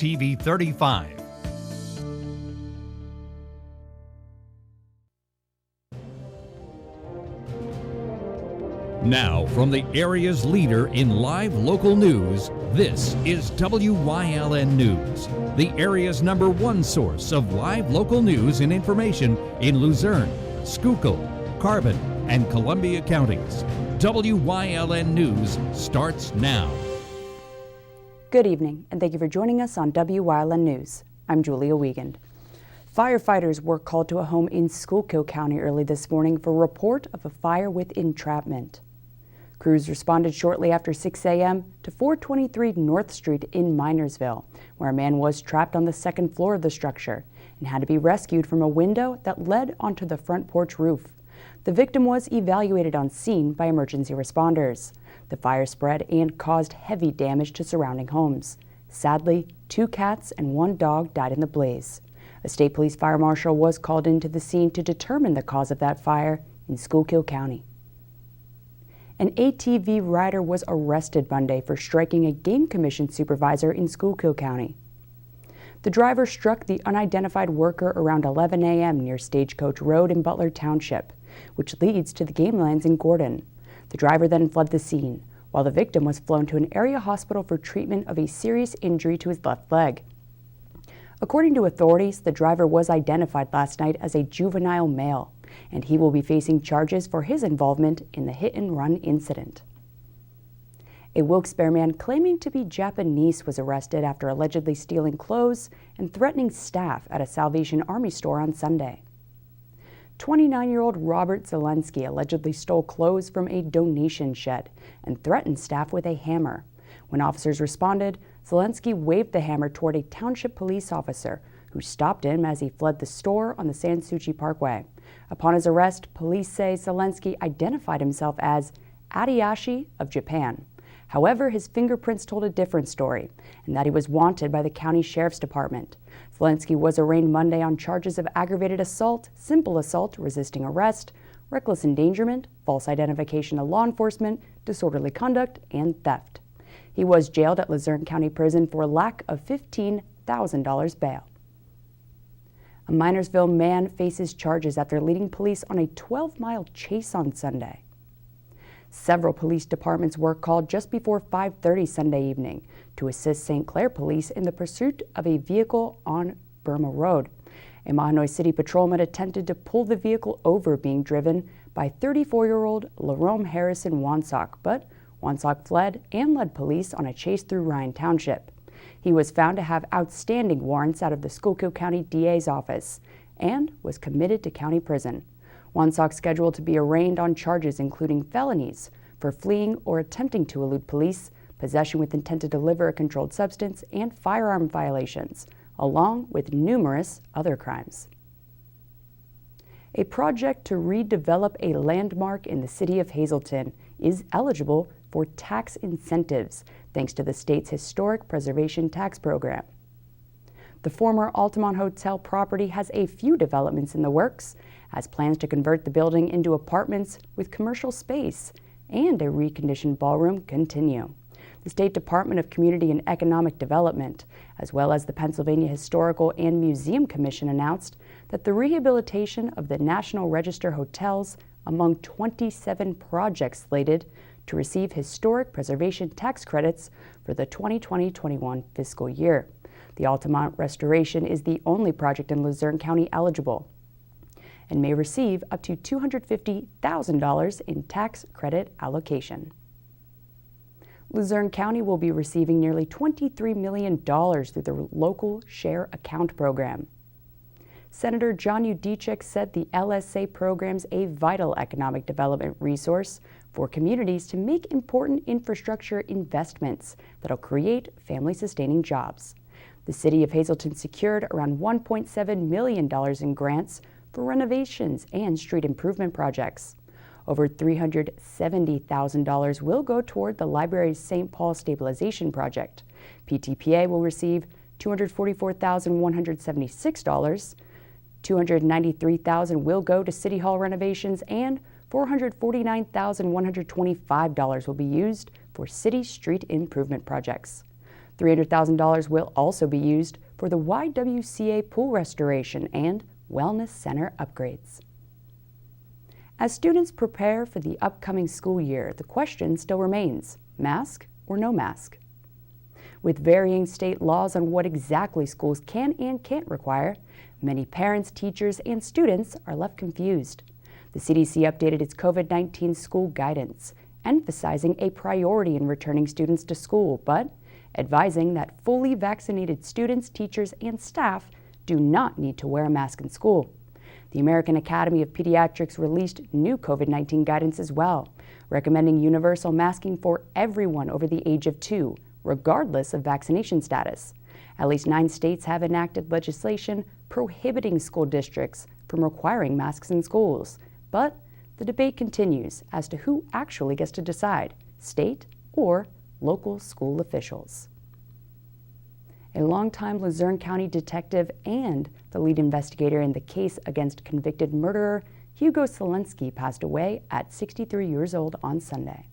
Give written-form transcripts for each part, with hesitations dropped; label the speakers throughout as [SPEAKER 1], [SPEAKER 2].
[SPEAKER 1] TV 35. Now, from the area's leader in live local news, this is WYLN News, the area's #1 source of live local news and information in Luzerne, Schuylkill, Carbon, and Columbia counties. WYLN News starts now.
[SPEAKER 2] Good evening, and thank you for joining us on WYLN News. I'm Julia Wiegand. Firefighters were called to a home in Schuylkill County early this morning for a report of a fire with entrapment. Crews responded shortly after 6 a.m. to 423 North Street in Minersville, where a man was trapped on the second floor of the structure and had to be rescued from a window that led onto the front porch roof. The victim was evaluated on scene by emergency responders. The fire spread and caused heavy damage to surrounding homes. Sadly, 2 cats and 1 dog died in the blaze. A state police fire marshal was called into the scene to determine the cause of that fire in Schuylkill County. An ATV rider was arrested Monday for striking a game commission supervisor in Schuylkill County. The driver struck the unidentified worker around 11 a.m. near Stagecoach Road in Butler Township, which leads to the game lands in Gordon. The driver then fled the scene, while the victim was flown to an area hospital for treatment of a serious injury to his left leg. According to authorities, the driver was identified last night as a juvenile male, and he will be facing charges for his involvement in the hit-and-run incident. A Wilkes-Barre man claiming to be Japanese was arrested after allegedly stealing clothes and threatening staff at a Salvation Army store on Sunday. 29-year-old Robert Zelensky allegedly stole clothes from a donation shed and threatened staff with a hammer. When officers responded, Zelensky waved the hammer toward a township police officer who stopped him as he fled the store on the Sansuchi Parkway. Upon his arrest, police say Zelensky identified himself as Adiyashi of Japan. However, his fingerprints told a different story, and that he was wanted by the county sheriff's department. Zelensky was arraigned Monday on charges of aggravated assault, simple assault, resisting arrest, reckless endangerment, false identification to law enforcement, disorderly conduct, and theft. He was jailed at Luzerne County Prison for lack of $15,000 bail. A Minersville man faces charges after leading police on a 12-mile chase on Sunday. Several police departments were called just before 5:30 Sunday evening to assist St. Clair police in the pursuit of a vehicle on Burma Road. A Mahanoy City patrolman attempted to pull the vehicle over being driven by 34-year-old Larome Harrison Wansock, but Wansock fled and led police on a chase through Ryan Township. He was found to have outstanding warrants out of the Schuylkill County DA's office and was committed to county prison. Wansock scheduled to be arraigned on charges including felonies for fleeing or attempting to elude police, possession with intent to deliver a controlled substance, and firearm violations, along with numerous other crimes. A project to redevelop a landmark in the city of Hazleton is eligible for tax incentives thanks to the state's Historic Preservation Tax Program. The former Altamont Hotel property has a few developments in the works, as plans to convert the building into apartments with commercial space and a reconditioned ballroom continue. The State Department of Community and Economic Development, as well as the Pennsylvania Historical and Museum Commission, announced that the rehabilitation of the National Register hotels among 27 projects slated to receive historic preservation tax credits for the 2020-21 fiscal year. The Altamont restoration is the only project in Luzerne County eligible and may receive up to $250,000 in tax credit allocation. Luzerne County will be receiving nearly $23 million through the local share account program. Senator John Udicek said the LSA program's a vital economic development resource for communities to make important infrastructure investments that'll create family-sustaining jobs. The city of Hazleton secured around $1.7 million in grants for renovations and street improvement projects. Over $370,000 will go toward the library's St. Paul stabilization project. PTPA will receive $244,176, $293,000 will go to City Hall renovations, and $449,125 will be used for city street improvement projects. $300,000 will also be used for the YWCA pool restoration and wellness center upgrades. As students prepare for the upcoming school year, the question still remains, mask or no mask? With varying state laws on what exactly schools can and can't require, many parents, teachers, and students are left confused. The CDC updated its COVID-19 school guidance, emphasizing a priority in returning students to school, but advising that fully vaccinated students, teachers, and staff do not need to wear a mask in school. The American Academy of Pediatrics released new COVID-19 guidance as well, recommending universal masking for everyone over the age of 2, regardless of vaccination status. At least 9 states have enacted legislation prohibiting school districts from requiring masks in schools. But the debate continues as to who actually gets to decide, state or local school officials. A longtime Luzerne County detective and the lead investigator in the case against convicted murderer Hugo Selensky passed away at 63 years old on Sunday.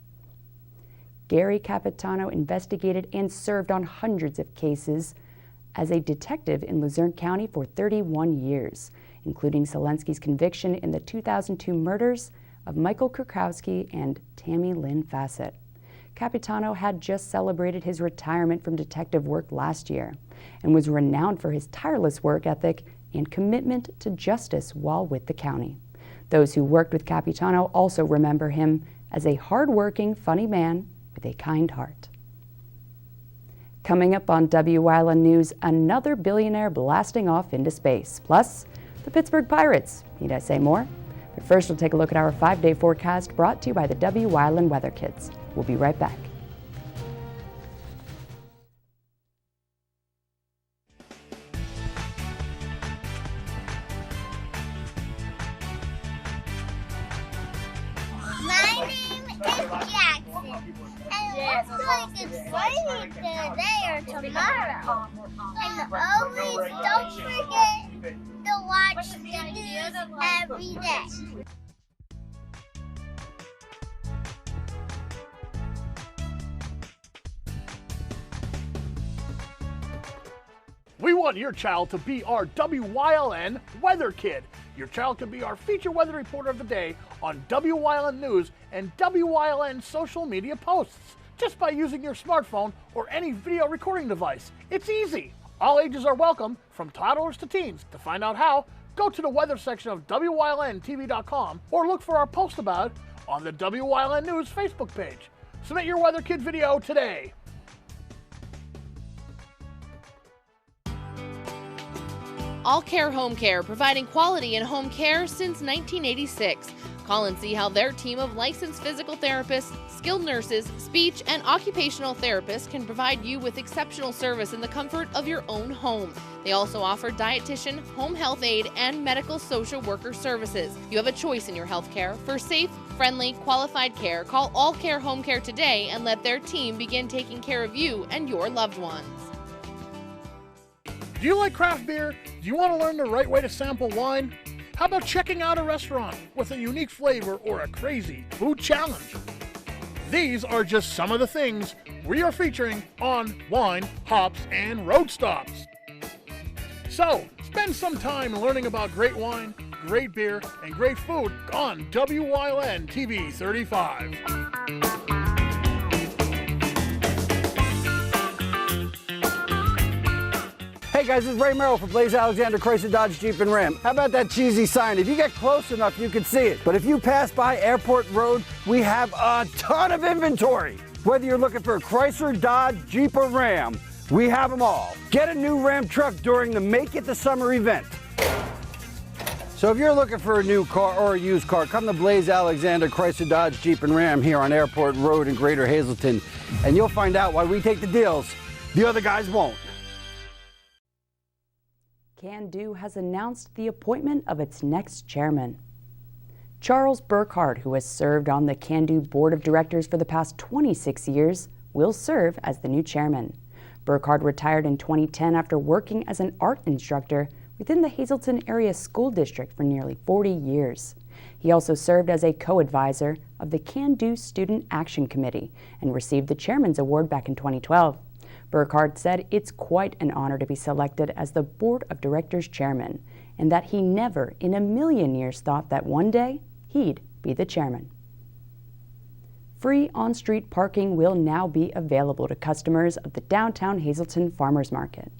[SPEAKER 2] Gary Capitano investigated and served on hundreds of cases as a detective in Luzerne County for 31 years, including Selensky's conviction in the 2002 murders of Michael Kurkowski and Tammy Lynn Fassett. Capitano had just celebrated his retirement from detective work last year and was renowned for his tireless work ethic and commitment to justice while with the county. Those who worked with Capitano also remember him as a hard-working, funny man with a kind heart. Coming up on Wyln News, another billionaire blasting off into space, plus the Pittsburgh Pirates. Need I say more? But first, we'll take a look at our 5-day forecast brought to you by the Wyln Weather Kids. We'll be right back.
[SPEAKER 3] My name is Jackson, and it looks like it's raining today or tomorrow. And always don't forget to watch the news every day.
[SPEAKER 4] We want your child to be our Wyln Weather Kid. Your child can be our feature weather reporter of the day on Wyln News and Wyln social media posts, just by using your smartphone or any video recording device. It's easy. All ages are welcome, from toddlers to teens. To find out how, go to the weather section of WYLNTV.com or look for our post about it on the Wyln News Facebook page. Submit your Weather Kid video today.
[SPEAKER 5] All Care Home Care, providing quality in home care since 1986. Call and see how their team of licensed physical therapists, skilled nurses, speech, and occupational therapists can provide you with exceptional service in the comfort of your own home. They also offer dietitian, home health aide, and medical social worker services. You have a choice in your health care. For safe, friendly, qualified care, call All Care Home Care today and let their team begin taking care of you and your loved ones.
[SPEAKER 4] Do you like craft beer? Do you want to learn the right way to sample wine? How about checking out a restaurant with a unique flavor or a crazy food challenge? These are just some of the things we are featuring on Wine, Hops, and Road Stops. So, spend some time learning about great wine, great beer, and great food on WYLN TV 35.
[SPEAKER 6] Hey guys, this is Ray Merrill from Blaze Alexander Chrysler Dodge Jeep and Ram. How about that cheesy sign? If you get close enough, you can see it. But if you pass by Airport Road, we have a ton of inventory. Whether you're looking for a Chrysler, Dodge, Jeep, or Ram, we have them all. Get a new Ram truck during the Make It the Summer event. So if you're looking for a new car or a used car, come to Blaze Alexander Chrysler Dodge Jeep and Ram here on Airport Road in Greater Hazleton, and you'll find out why we take the deals the other guys won't.
[SPEAKER 2] Can-Do has announced the appointment of its next chairman. Charles Burkhardt, who has served on the Can-Do board of directors for the past 26 years, will serve as the new chairman. Burkhardt retired in 2010 after working as an art instructor within the Hazleton Area School District for nearly 40 years. He also served as a co-advisor of the Can-Do Student Action Committee and received the Chairman's Award back in 2012. Burkhardt said it's quite an honor to be selected as the board of directors chairman, and that he never in a million years thought that one day he'd be the chairman. Free on-street parking will now be available to customers of the downtown Hazleton Farmers Market.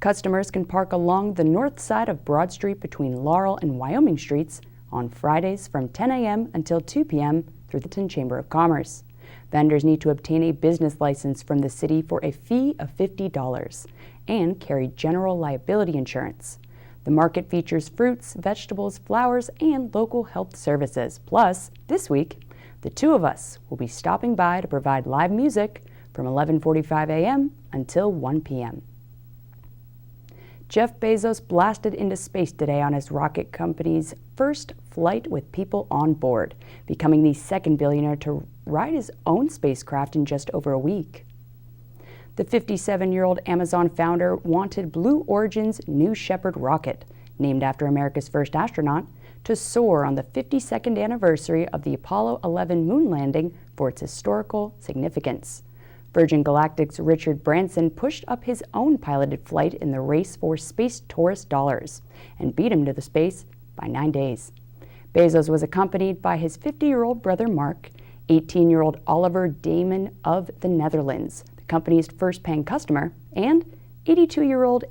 [SPEAKER 2] Customers can park along the north side of Broad Street between Laurel and Wyoming Streets on Fridays from 10 a.m. until 2 p.m. through the Hazleton Chamber of Commerce. Vendors need to obtain a business license from the city for a fee of $50 and carry general liability insurance. The market features fruits, vegetables, flowers, and local health services. Plus, this week, the two of us will be stopping by to provide live music from 11:45 a.m. until 1 p.m. Jeff Bezos blasted into space today on his rocket company's first flight with people on board, becoming the second billionaire to ride his own spacecraft in just over a week. The 57-year-old Amazon founder wanted Blue Origin's New Shepard rocket, named after America's first astronaut, to soar on the 52nd anniversary of the Apollo 11 moon landing for its historical significance. Virgin Galactic's Richard Branson pushed up his own piloted flight in the race for space tourist dollars and beat him to the space by 9 days. Bezos was accompanied by his 50-year-old brother Mark, 18-year-old Oliver Damon of the Netherlands, the company's first paying customer, and 82-year-old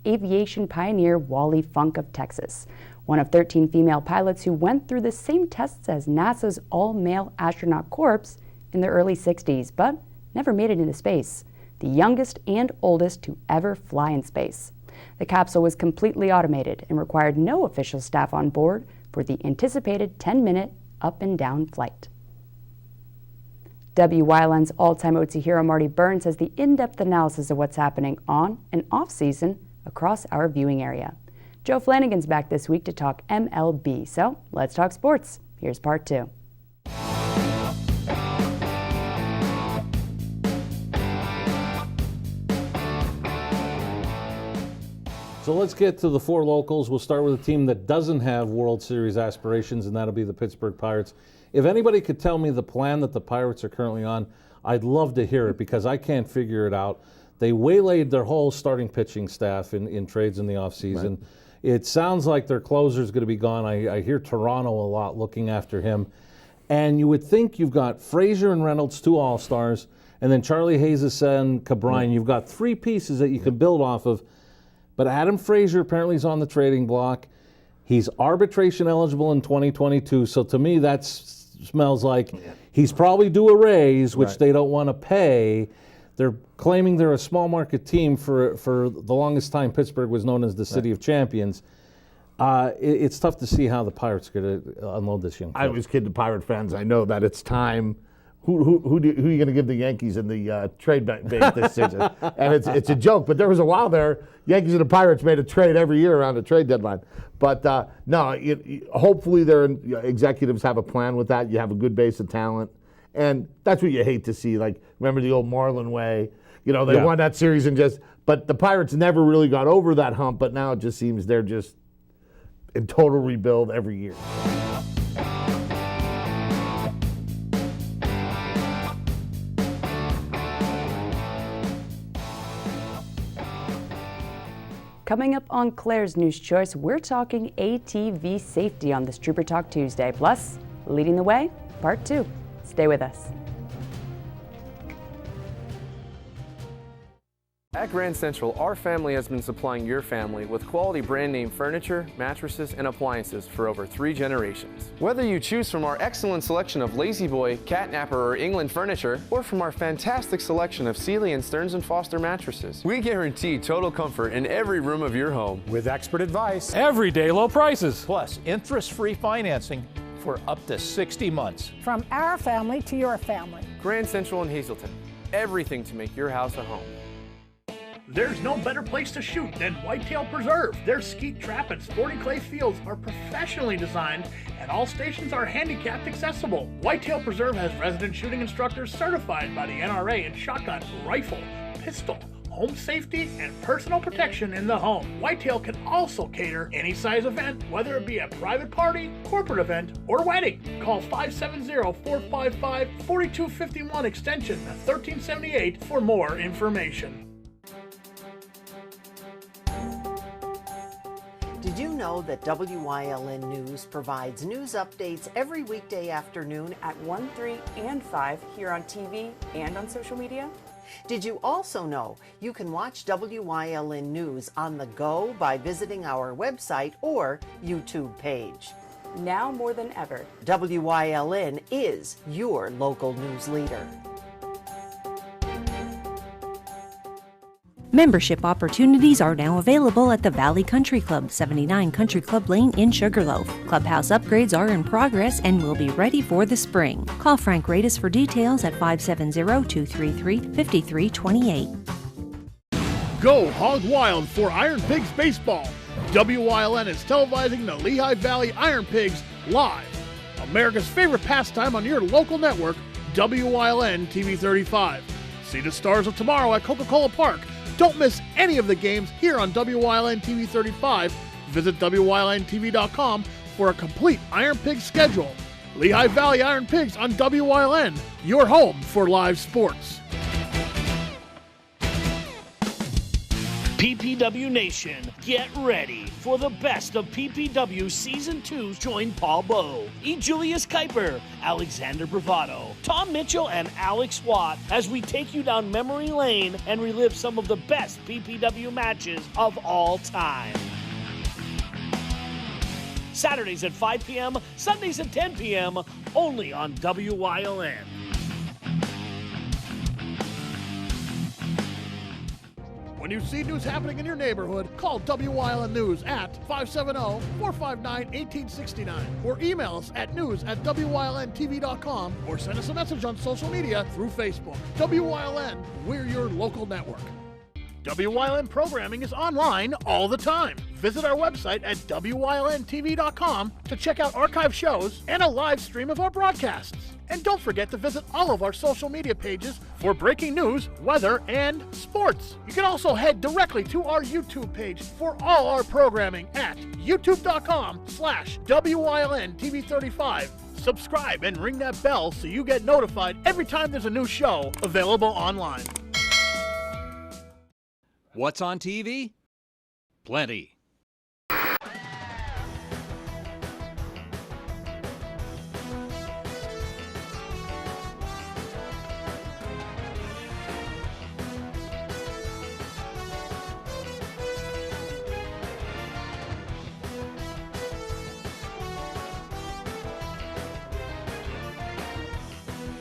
[SPEAKER 2] aviation pioneer Wally Funk of Texas, one of 13 female pilots who went through the same tests as NASA's all-male astronaut corps in the early 60s, but never made it into space, the youngest and oldest to ever fly in space. The capsule was completely automated and required no official staff on board for the anticipated 10-minute up and down flight. Wyln's all-time OT hero Marty Burns has the in-depth analysis of what's happening on and off-season across our viewing area. Joe Flanagan's back this week to talk MLB, so let's talk sports. Here's part 2.
[SPEAKER 7] So let's get to the 4 locals. We'll start with a team that doesn't have World Series aspirations, and that'll be the Pittsburgh Pirates. If anybody could tell me the plan that the Pirates are currently on, I'd love to hear it because I can't figure it out. They waylaid their whole starting pitching staff in trades in the offseason. Right. It sounds like their closer is going to be gone. I hear Toronto a lot looking after him. And you would think you've got Frazier and Reynolds, 2 All-Stars, and then Charlie Hayes' son, Cabrine. You've got 3 pieces that you can build off of. But Adam Frazier apparently is on the trading block. He's arbitration eligible in 2022. So to me, that smells like he's probably due a raise, which they don't want to pay. They're claiming they're a small market team. For the longest time, Pittsburgh was known as the City of Champions. It's tough to see how the Pirates are going to unload this young kid.
[SPEAKER 4] I always kid the Pirate fans. I know that it's time. Who are you going to give the Yankees in the trade bait this season? And it's a joke, but there was a while there, Yankees and the Pirates made a trade every year around the trade deadline. But no, hopefully their executives have a plan with that. You have a good base of talent. And that's what you hate to see. Like, remember the old Marlin way? They won that series but the Pirates never really got over that hump, but now it just seems they're just in total rebuild every year.
[SPEAKER 2] Coming up on Claire's News Choice, we're talking ATV safety on this Trooper Talk Tuesday. Plus, leading the way, part 2. Stay with us.
[SPEAKER 8] At Grand Central, our family has been supplying your family with quality brand name furniture, mattresses, and appliances for over 3 generations. Whether you choose from our excellent selection of Lazy Boy, Catnapper, or England furniture, or from our fantastic selection of Sealy and Stearns & Foster mattresses, we guarantee total comfort in every room of your home.
[SPEAKER 9] With expert advice,
[SPEAKER 10] everyday low prices,
[SPEAKER 9] plus interest-free financing for up to 60 months.
[SPEAKER 11] From our family to your family.
[SPEAKER 8] Grand Central in Hazleton. Everything to make your house a home.
[SPEAKER 4] There's no better place to shoot than Whitetail Preserve. Their skeet trap and sporting clay fields are professionally designed and all stations are handicapped accessible. Whitetail Preserve has resident shooting instructors certified by the NRA in shotgun, rifle, pistol, home safety and personal protection in the home. Whitetail can also cater any size event, whether it be a private party, corporate event, or wedding. Call 570-455-4251 extension 1378 for more information.
[SPEAKER 10] Did you know that WYLN News provides news updates every weekday afternoon
[SPEAKER 2] At 1, 3, and 5 here on TV and on social media?
[SPEAKER 10] Did you also know you can watch WYLN News on the go by visiting our website or YouTube page?
[SPEAKER 2] Now more than ever,
[SPEAKER 10] WYLN is your local news leader.
[SPEAKER 12] Membership opportunities are now available at the Valley Country Club, 79 Country Club Lane in Sugarloaf. Clubhouse upgrades are in progress and will be ready for the spring. Call Frank Radis for details at 570-233-5328.
[SPEAKER 4] Go hog wild for Iron Pigs baseball. WYLN is televising the Lehigh Valley Iron Pigs live. America's favorite pastime on your local network, WYLN TV 35. See the stars of tomorrow at Coca-Cola Park. Don't miss any of the games here on WYLN TV 35. Visit WYLNTV.com for a complete Iron Pigs schedule. Lehigh Valley Iron Pigs on WYLN, your home for live sports.
[SPEAKER 13] PPW Nation, get ready for the best of PPW Season 2. Join Paul Bowe, E. Julius Kuiper, Alexander Bravado, Tom Mitchell, and Alex Watt as we take you down memory lane and relive some of the best PPW matches of all time. Saturdays at 5 p.m., Sundays at 10 p.m., only on WYLN.
[SPEAKER 4] When you see news happening in your neighborhood, call WYLN News at 570-459-1869 or email us at news@WYLNTV.com or send us a message on social media through Facebook. WYLN, we're your local network. WYLN programming is online all the time. Visit our website at WYLNTV.com to check out archive shows and a live stream of our broadcasts. And don't forget to visit all of our social media pages for breaking news, weather, and sports. You can also head directly to our YouTube page for all our programming at youtube.com/WYLNTV35. Subscribe and ring that bell so you get notified every time there's a new show available online.
[SPEAKER 1] What's on TV? Plenty.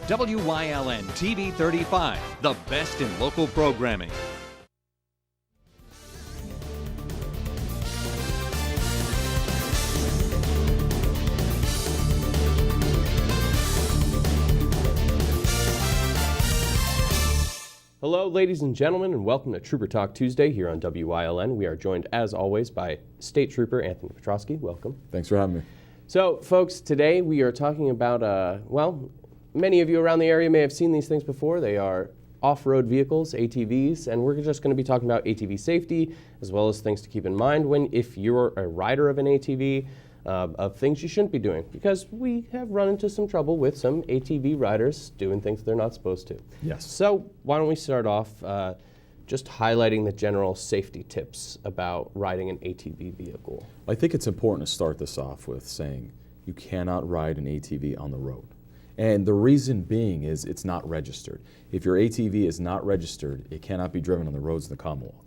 [SPEAKER 1] WYLN TV 35, the best in local programming.
[SPEAKER 14] Hello, ladies and gentlemen, and welcome to Trooper Talk Tuesday here on WYLN. We are joined, as always, by State Trooper Anthony Petrosky. Welcome.
[SPEAKER 15] Thanks for having me.
[SPEAKER 14] So, folks, today we are talking about, well, many of you around the area may have seen these things before. They are off-road vehicles, ATVs, and we're just going to be talking about ATV safety, as well as things to keep in mind if you're a rider of an ATV, of things you shouldn't be doing, because we have run into some trouble with some ATV riders doing things they're not supposed to.
[SPEAKER 15] Yes.
[SPEAKER 14] So why don't we start off just highlighting the general safety tips about riding an ATV vehicle.
[SPEAKER 15] I think it's important to start this off with saying you cannot ride an ATV on the road. And the reason being is it's not registered. If your ATV is not registered, it cannot be driven on the roads in the Commonwealth.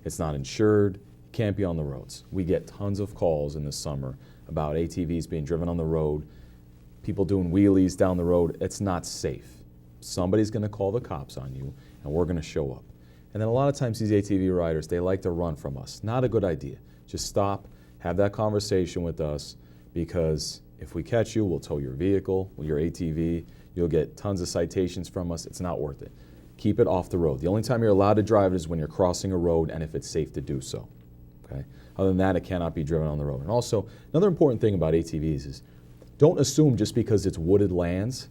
[SPEAKER 15] It's not insured, it can't be on the roads. We get tons of calls in the summer about ATVs being driven on the road, people doing wheelies down the road. It's not safe. Somebody's gonna call the cops on you and we're gonna show up. And then a lot of times these ATV riders, they like to run from us. Not a good idea. Just stop, have that conversation with us, because if we catch you, we'll tow your vehicle, your ATV, you'll get tons of citations from us. It's not worth it. Keep it off the road. The only time you're allowed to drive it is when you're crossing a road and if it's safe to do so, okay? Other than that, it cannot be driven on the road. And also, another important thing about ATVs is don't assume just because it's wooded lands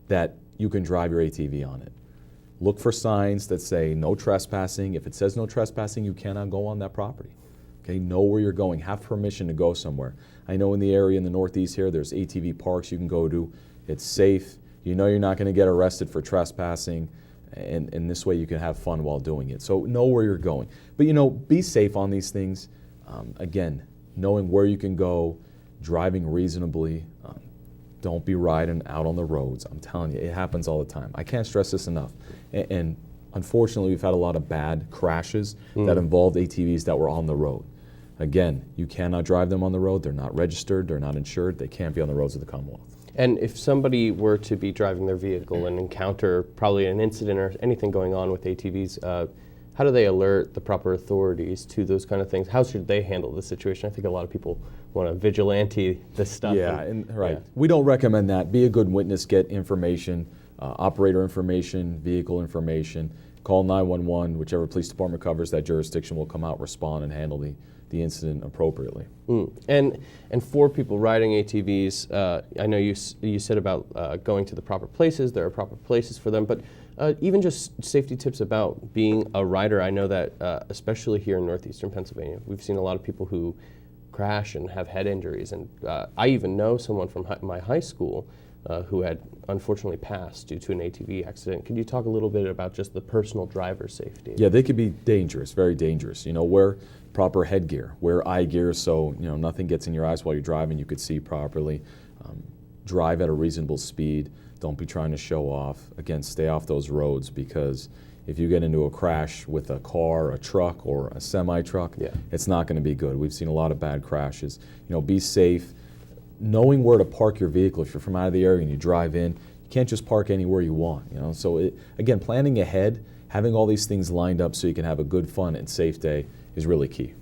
[SPEAKER 15] that you can drive your ATV on it. Look for signs that say no trespassing. If it says no trespassing, you cannot go on that property. Okay, know where you're going. Have permission to go somewhere. I know in the area in the Northeast here, there's ATV parks you can go to. It's safe. You know you're not going to get arrested for trespassing, and this way you can have fun while doing it. So know where you're going. But be safe on these things. Again, knowing where you can go, driving reasonably. Don't be riding out on the roads. I'm telling you, it happens all the time. I can't stress this enough. And unfortunately, we've had a lot of bad crashes that involved ATVs that were on the road. Again, you cannot drive them on the road. They're not registered. They're not insured. They can't be on the roads of the Commonwealth.
[SPEAKER 14] And if somebody were to be driving their vehicle and encounter probably an incident or anything going on with ATVs, how do they alert the proper authorities to those kind of things? How should they handle the situation? I think a lot of people want to vigilante this stuff.
[SPEAKER 15] Yeah, right. We don't recommend that. Be a good witness. Get information, operator information, vehicle information. Call 911. Whichever police department covers that jurisdiction will come out, respond, and handle the incident appropriately.
[SPEAKER 14] And for people riding ATVs, I know you said about going to the proper places. There are proper places for them, but even just safety tips about being a rider. I know that especially here in northeastern Pennsylvania, we've seen a lot of people who crash and have head injuries. And I even know someone from my high school who had unfortunately passed due to an ATV accident. Could you talk a little bit about just the personal driver safety?
[SPEAKER 15] Yeah, they could be dangerous, very dangerous. Wear proper headgear, wear eye gear so nothing gets in your eyes while you're driving. You could see properly. Drive at a reasonable speed. Don't be trying to show off. Again, stay off those roads, because if you get into a crash with a car, a truck, or a semi-truck, it's not going to be good. We've seen a lot of bad crashes. Be safe. Knowing where to park your vehicle. If you're from out of the area and you drive in, you can't just park anywhere you want. So again, planning ahead, having all these things lined up so you can have a good, fun, and safe day is really key.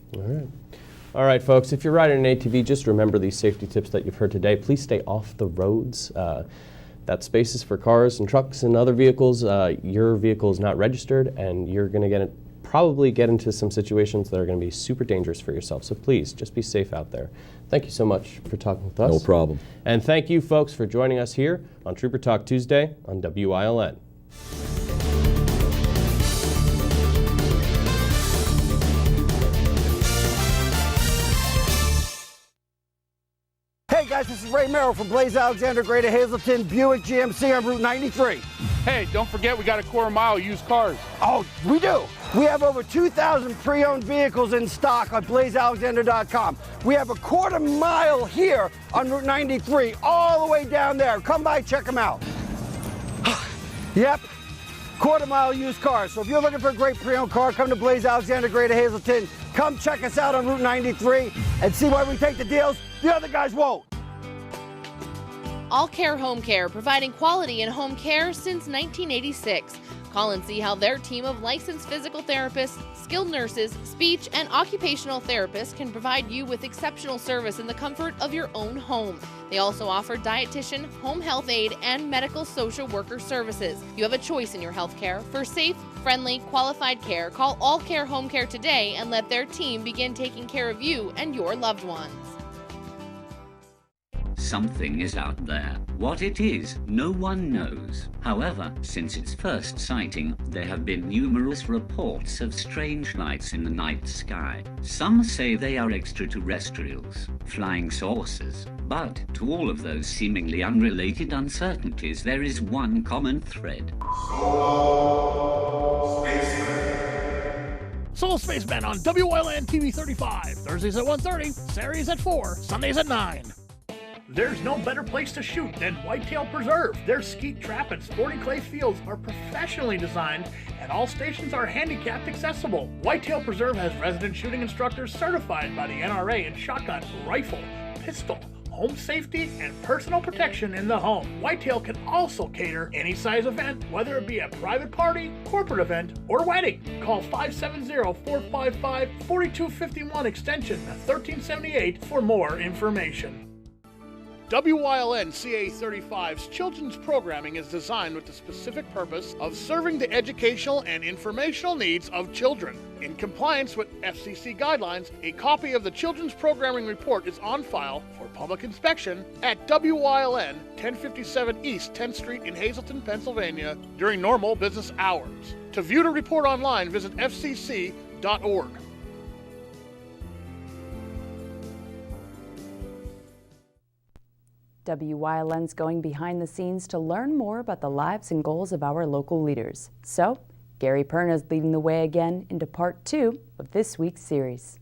[SPEAKER 14] All right, folks, if you're riding an ATV, just remember these safety tips that you've heard today. Please stay off the roads. That space is for cars and trucks and other vehicles. Your vehicle is not registered, and you're going to probably get into some situations that are going to be super dangerous for yourself. So please, just be safe out there. Thank you so much for talking with us.
[SPEAKER 15] No problem.
[SPEAKER 14] And thank you, folks, for joining us here on Trooper Talk Tuesday on WYLN.
[SPEAKER 6] Hey guys, this is Ray Merrill from Blaze Alexander Greater Hazleton Buick GMC on Route 93.
[SPEAKER 16] Hey, don't forget we got a quarter-mile used cars.
[SPEAKER 6] Oh, we do. We have over 2,000 pre-owned vehicles in stock on blazealexander.com. We have a quarter mile here on Route 93, all the way down there. Come by, check them out. Yep, quarter mile used cars. So if you're looking for a great pre-owned car, come to Blaze Alexander Greater Hazleton. Come check us out on Route 93 and see why we take the deals the other guys won't.
[SPEAKER 5] All Care Home Care, providing quality in home care since 1986. Call and see how their team of licensed physical therapists, skilled nurses, speech, and occupational therapists can provide you with exceptional service in the comfort of your own home. They also offer dietitian, home health aide, and medical social worker services. You have a choice in your health care. For safe, friendly, qualified care, call All Care Home Care today and let their team begin taking care of you and your loved ones.
[SPEAKER 17] Something is out there. What it is, no one knows. However, since its first sighting, there have been numerous reports of strange lights in the night sky. Some say they are extraterrestrials, flying saucers. But to all of those seemingly unrelated uncertainties, there is one common thread.
[SPEAKER 4] Solo Spaceman on WYLN TV 35. Thursdays at 1:30, Saturdays at 4, Sundays at 9. There's no better place to shoot than Whitetail Preserve. Their skeet trap and sporting clay fields are professionally designed, and all stations are handicapped accessible. Whitetail Preserve has resident shooting instructors certified by the NRA in shotgun, rifle, pistol, home safety, and personal protection in the home. Whitetail can also cater any size event, whether it be a private party, corporate event, or wedding. Call 570-455-4251 extension 1378 for more information. WYLN CA35's children's programming is designed with the specific purpose of serving the educational and informational needs of children. In compliance with FCC guidelines, a copy of the Children's Programming Report is on file for public inspection at WYLN 1057 East 10th Street in Hazleton, Pennsylvania during normal business hours. To view the report online, visit fcc.org.
[SPEAKER 2] WYLN's going behind the scenes to learn more about the lives and goals of our local leaders. So, Gary Perna is leading the way again into part 2 of this week's series.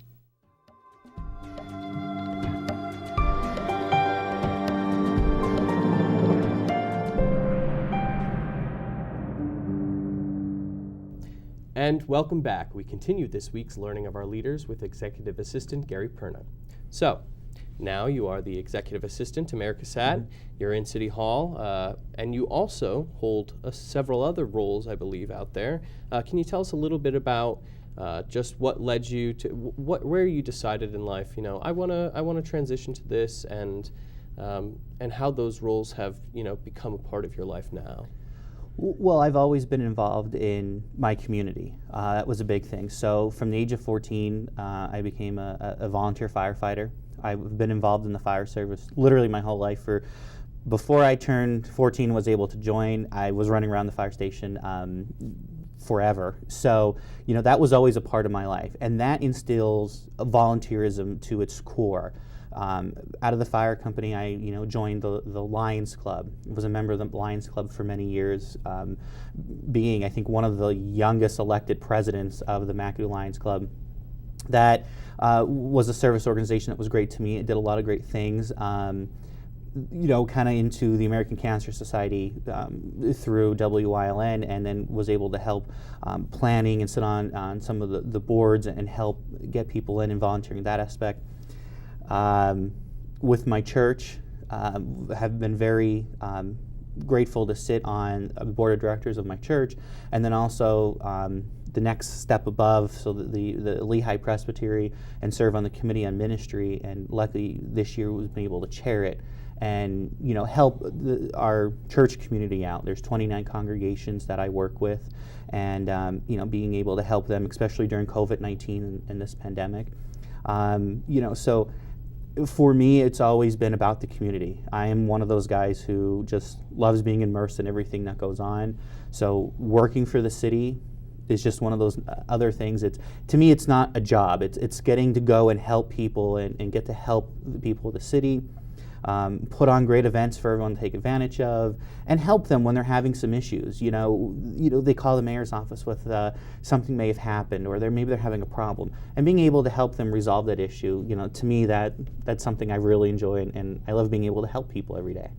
[SPEAKER 14] And welcome back. We continue this week's learning of our leaders with Executive Assistant Gary Perna. So, now you are the Executive Assistant to Mayor Cassatt. You're in City Hall, and you also hold several other roles, I believe, out there. Can you tell us a little bit about just what led you to where you decided in life? You know, I want to transition to this, and how those roles have become a part of your life now.
[SPEAKER 18] Well, I've always been involved in my community. That was a big thing. So from the age of 14, I became a volunteer firefighter. I've been involved in the fire service literally my whole life. Before I turned 14 and was able to join, I was running around the fire station forever. So, that was always a part of my life. And that instills volunteerism to its core. Out of the fire company, I joined the Lions Club. I was a member of the Lions Club for many years, being, I think, one of the youngest elected presidents of the McAdoo Lions Club. That was a service organization that was great to me. It did a lot of great things, kind of into the American Cancer Society through WYLN, and then was able to help planning and sit on some of the boards and help get people in and volunteering in that aspect. With my church, have been very grateful to sit on the board of directors of my church, and then also the next step above, so the Lehigh Presbytery, and serve on the committee on ministry, and luckily this year we've been able to chair it and help our church community out. There's 29 congregations that I work with, and being able to help them, especially during COVID-19 and this pandemic. So for me, it's always been about the community. I am one of those guys who just loves being immersed in everything that goes on. So working for the city is just one of those other things. To me, it's not a job. It's getting to go and help people and get to help the people of the city, put on great events for everyone to take advantage of, and help them when they're having some issues. They call the mayor's office with something may have happened, or maybe they're having a problem, and being able to help them resolve that issue. To me, that's something I really enjoy, and I love being able to help people every day.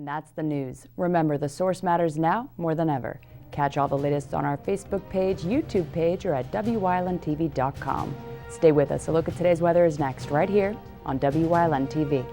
[SPEAKER 2] That's the news. Remember, the source matters now more than ever. Catch all the latest on our Facebook page, YouTube page, or at WYLNTV.com. Stay with us. A look at today's weather is next, right here on WYLN TV.